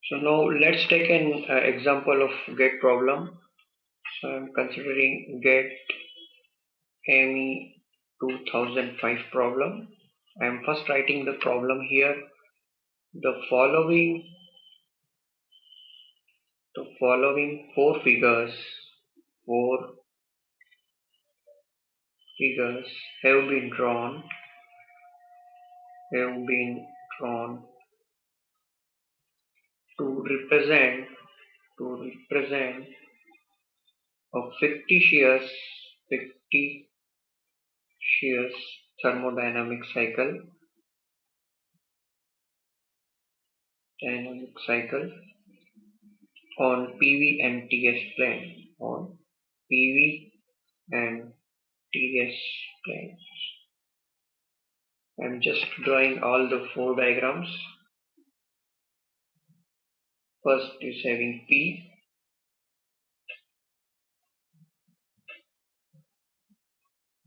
So now let's take an example of GET problem. So I'm considering GET AME 2005 problem. I'm first writing the problem here. The following four figures have been drawn to represent a 50 shears thermodynamic cycle on PV and TS plane. On PV and TS plane. I'm just drawing all the four diagrams. First is having P,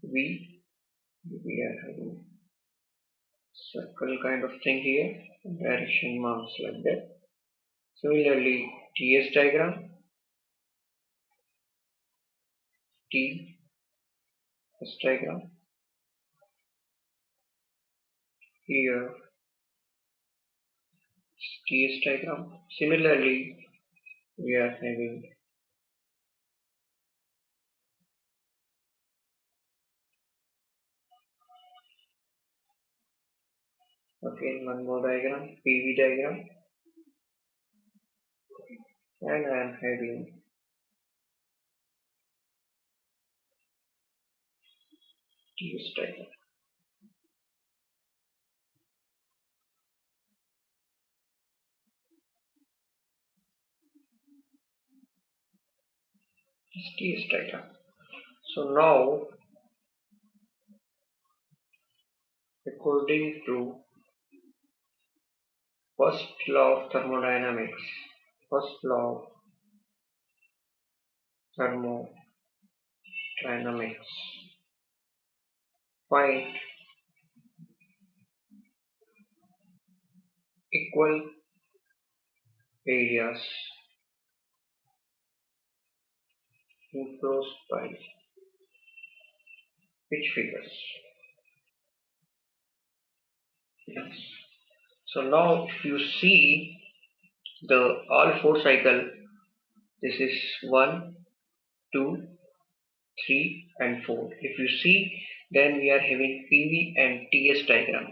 V. We are having circle kind of thing here, direction marks like that. Similarly, TS diagram, TS diagram, here TS diagram. Similarly, we are having again one more diagram, PV diagram, and I am having TS diagram. TS diagram. So now, according to first law of thermodynamics, thermodynamics, find equal areas enclosed by which figures? Yes. So now if you see the all four cycle, this is 1, 2, 3 and 4. If you see, then we are having PV and TS diagram,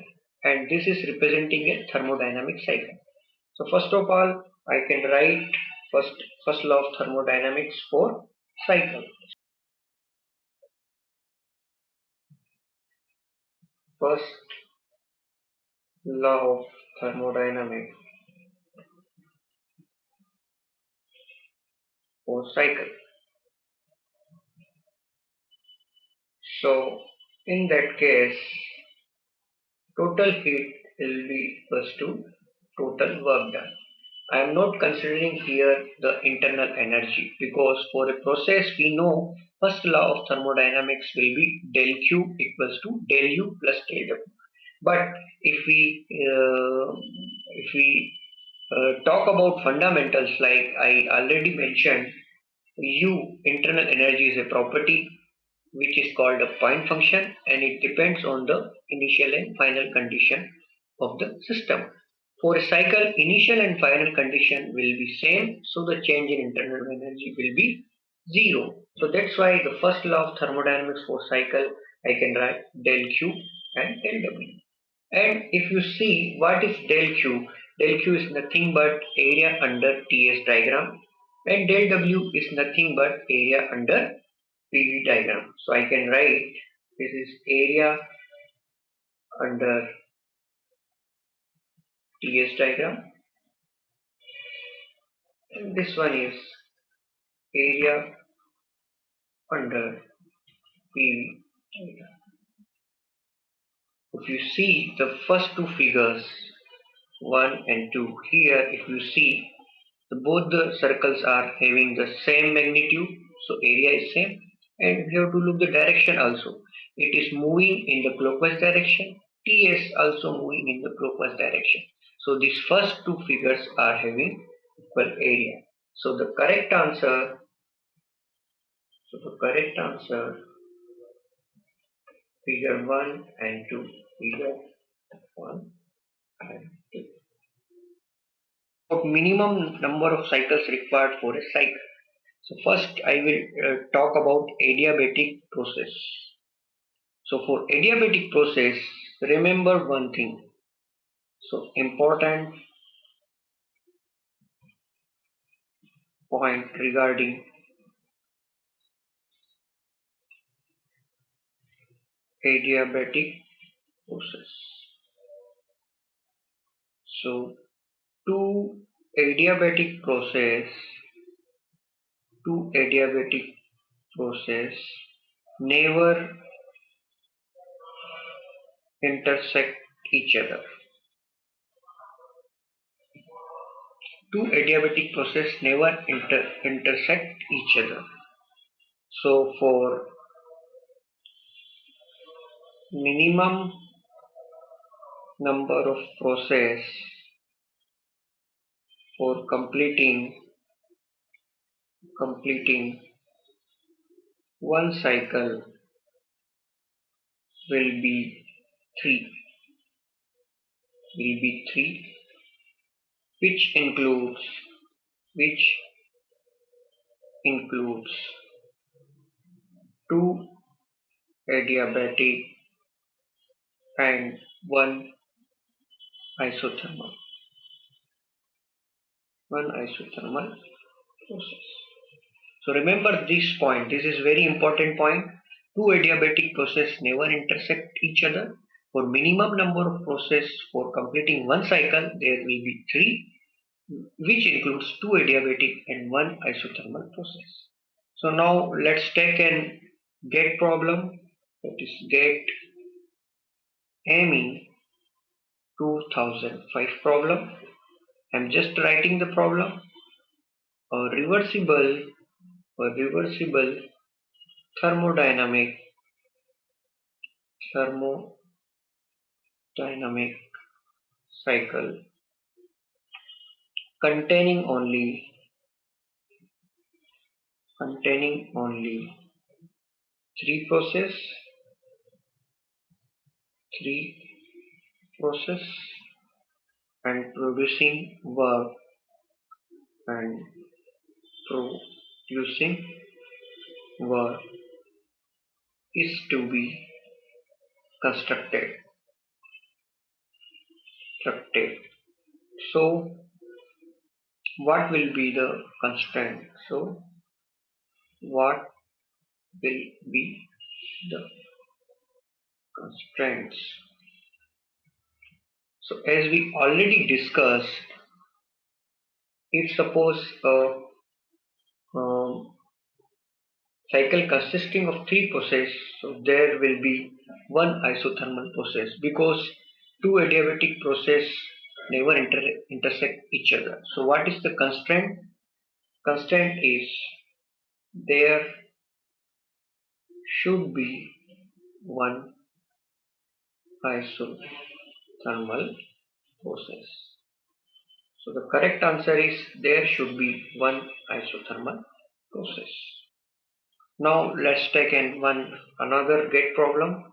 and this is representing a thermodynamic cycle. So first of all, I can write first law of thermodynamics for cycle. First law of thermodynamics for cycle. So in that case, total heat will be equals to total work done. I am not considering here the internal energy, because for a process we know first law of thermodynamics will be del Q equals to del U plus del W. But if we talk about fundamentals, like I already mentioned, U, internal energy, is a property which is called a point function, and it depends on the initial and final condition of the system. For a cycle, initial and final condition will be same, so the change in internal energy will be zero. So that's why the first law of thermodynamics for cycle, I can write del Q and del W. And if you see what is del Q is nothing but area under TS diagram, and del W is nothing but area under PV diagram. So I can write this is area under TS diagram, and this one is area under PV diagram. If you see the first two figures, 1 and 2, here if you see both the circles are having the same magnitude, so area is same, and we have to look the direction also. It is moving in the clockwise direction, TS also moving in the clockwise direction. So these first two figures are having area. So the correct answer, figure 1 and 2. Figure 1 and 2. Minimum number of cycles required for a cycle. So first I will talk about adiabatic process. So for adiabatic process, remember one thing. So important point regarding adiabatic process. So to adiabatic process, never intersect each other. Two adiabatic process never intersect each other. So for minimum number of process for completing one cycle will be 3, which includes 2 adiabatic and 1 isothermal. Process. So remember this point. This is very important point. Two adiabatic process never intersect each other. For minimum number of process for completing one cycle, there will be 3, which includes 2 adiabatic and 1 isothermal process. So now let's take an GET problem. That is GET ME 2005 problem. I'm just writing the problem. A reversible thermodynamic cycle containing only 3 process and producing work is to be constructed. So what will be the constraint? So what will be the constraints? So as we already discussed, if suppose a cycle consisting of 3 processes, so there will be 1 isothermal process because 2 adiabatic process never intersect each other. So what is the constraint? Constraint is there should be 1 isothermal process. So the correct answer is there should be 1 isothermal process. Now let's take another GET problem,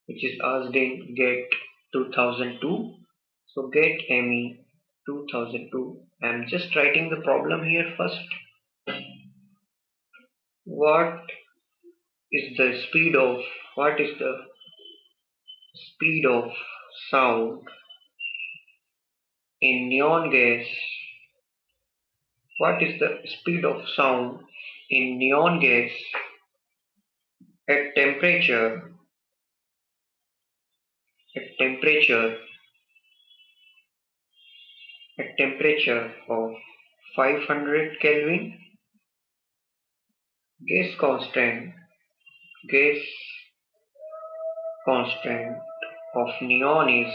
which is asked in GET 2002. So GET ME 2002. I'm just writing the problem here first. What is the speed of sound in neon gas? What is the speed of sound in neon gas at temperature of 500 Kelvin? Gas constant of neon is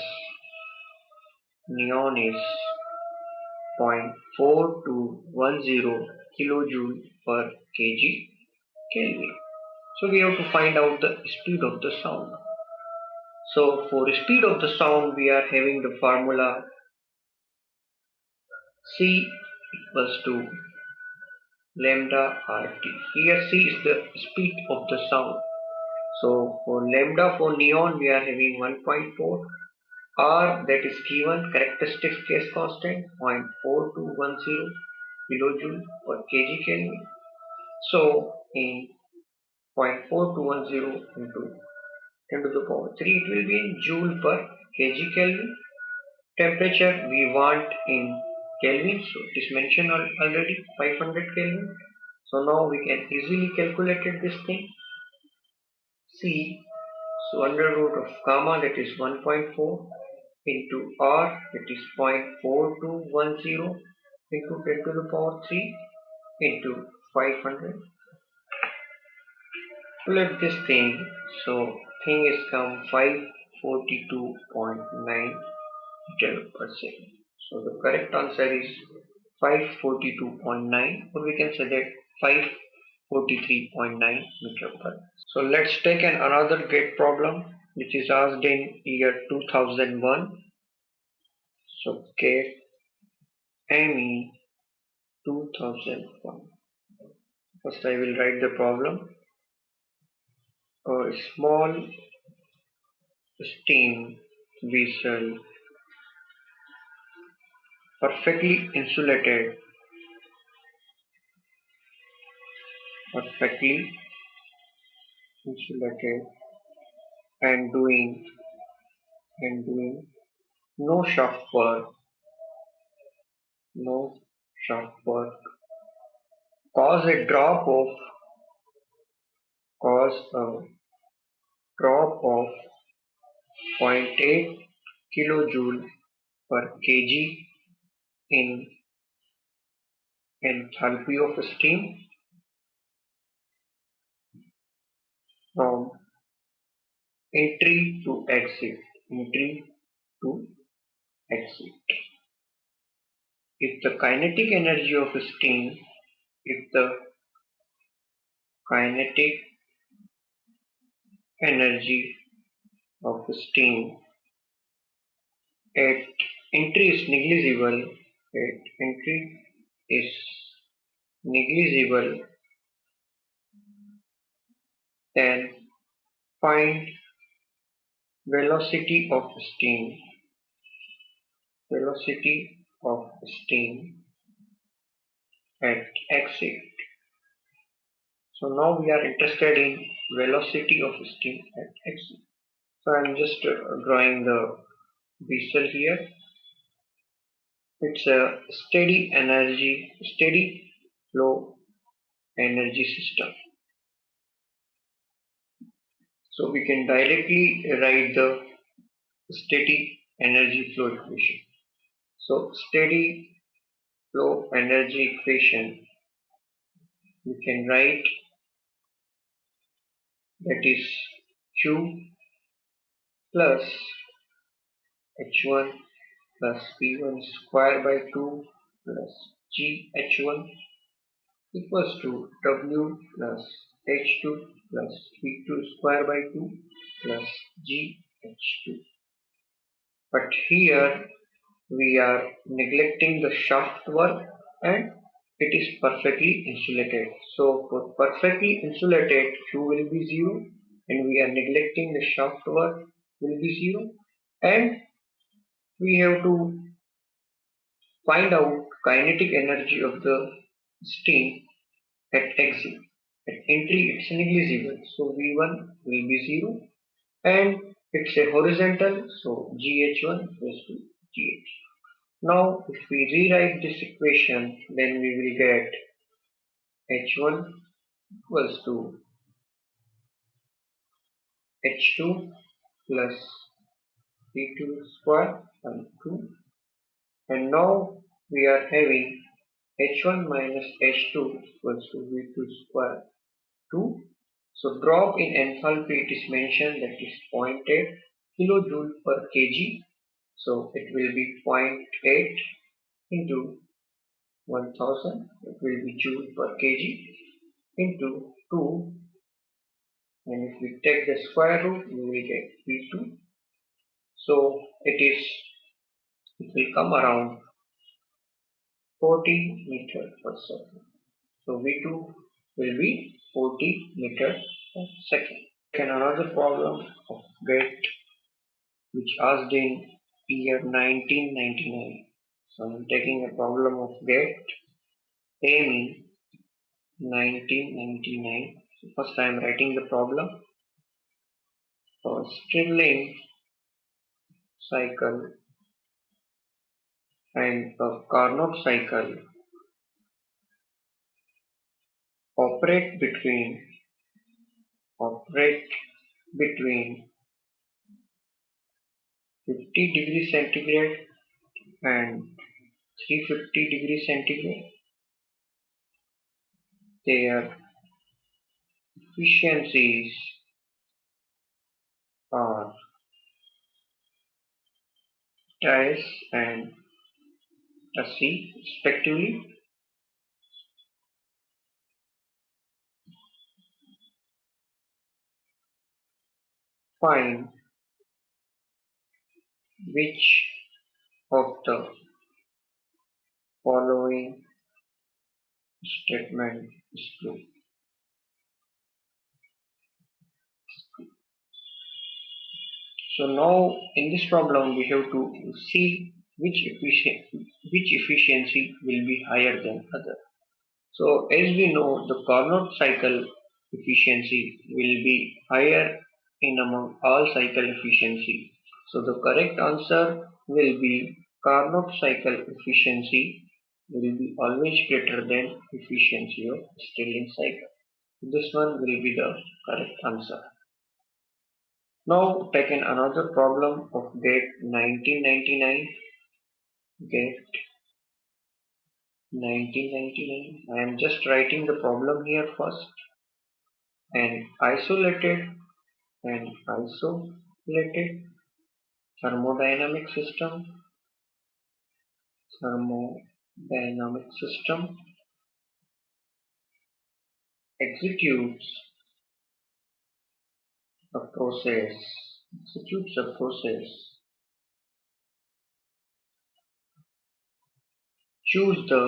0.4210 kilojoule per kg Kelvin. So we have to find out the speed of the sound. So for speed of the sound, we are having the formula C equals to lambda RT. Here C is the speed of the sound. So for lambda for neon we are having 1.4. R that is given characteristic case constant 0.4210 kilojoule per kg Kelvin. So in 0.4210 into 10 to the power 3 it will be in joule per kg Kelvin. Temperature we want in Kelvin, so it is mentioned already 500 Kelvin. So now we can easily calculate this thing. C, so under root of gamma that is 1.4 into R that is 0.4210 into 10 to the power 3 into 500. Calculate this thing, so thing is come 542.9 meter per second. So the correct answer is 542.9, or we can say that 543.9 meter per. So let's take another gate problem which is asked in year 2001. So gate ME 2001. First I will write the problem. A small steam vessel perfectly insulated and doing no shaft work no shaft work cause a drop of 0.8 kilojoule per kg in enthalpy of steam from entry to exit. If the kinetic energy of steam at entry is negligible, then find velocity of steam at exit. So now we are interested in velocity of steam at exit. So I am just drawing the vessel here. It's a steady flow energy system. So we can directly write the steady energy flow equation. So steady flow energy equation we can write that is Q plus H1 plus P1 square by 2 plus GH1 equals to W plus H2 plus P2 square by 2 plus GH2. But here we are neglecting the shaft work and it is perfectly insulated. So for perfectly insulated Q will be 0 and we are neglecting the shaft work will be 0, and we have to find out kinetic energy of the steam at exit. At entry it's negligible, so V1 will be 0 and it's a horizontal, so GH1 equals to GH. Now if we rewrite this equation, then we will get H1 equals to H2 plus P2 square by 2, and now we are having H1 minus H2 equals to V2 square 2. So drop in enthalpy it is mentioned that is 0.8 kilojoule per kg. So it will be 0.8 into 1000, it will be joule per kg into 2, and if we take the square root we will get V2. So it will come around 40 meter per second. So V2 will be 40 meter per second. And another problem of GET which asked in year 1999. So I'm taking a problem of GET AIME 1999. So first I am writing the problem for Stirling cycle and a Carnot cycle operate between 50 degrees centigrade and 350 degrees centigrade. Their efficiencies are TIS and TC respectively. Find which of the following statement is true. So now in this problem we have to see which efficiency will be higher than other. So as we know the Carnot cycle efficiency will be higher in among all cycle efficiency. So the correct answer will be Carnot cycle efficiency will be always greater than efficiency of Stirling cycle. This one will be the correct answer. Now taken another problem of GATE 1999. GATE 1999. I am just writing the problem here first. An isolated thermodynamic system executes a process. Choose the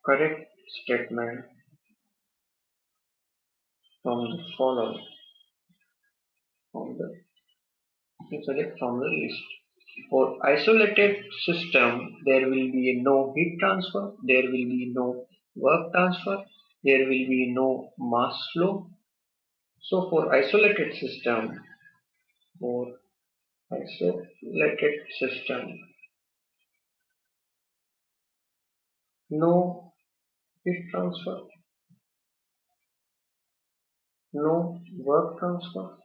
correct statement from the following. Select from the list. For isolated system, there will be no heat transfer, there will be no work transfer, there will be no mass flow. So for isolated system, no heat transfer, no work transfer,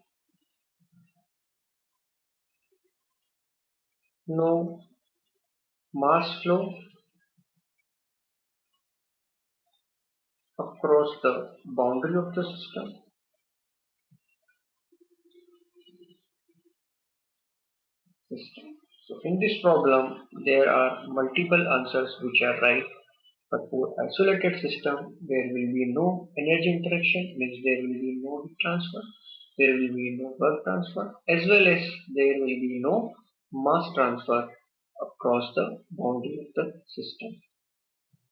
no mass flow across the boundary of the system. So in this problem, there are multiple answers which are right. But for isolated system, there will be no energy interaction, means there will be no heat transfer, there will be no work transfer, as well as there will be no mass transfer across the boundary of the system.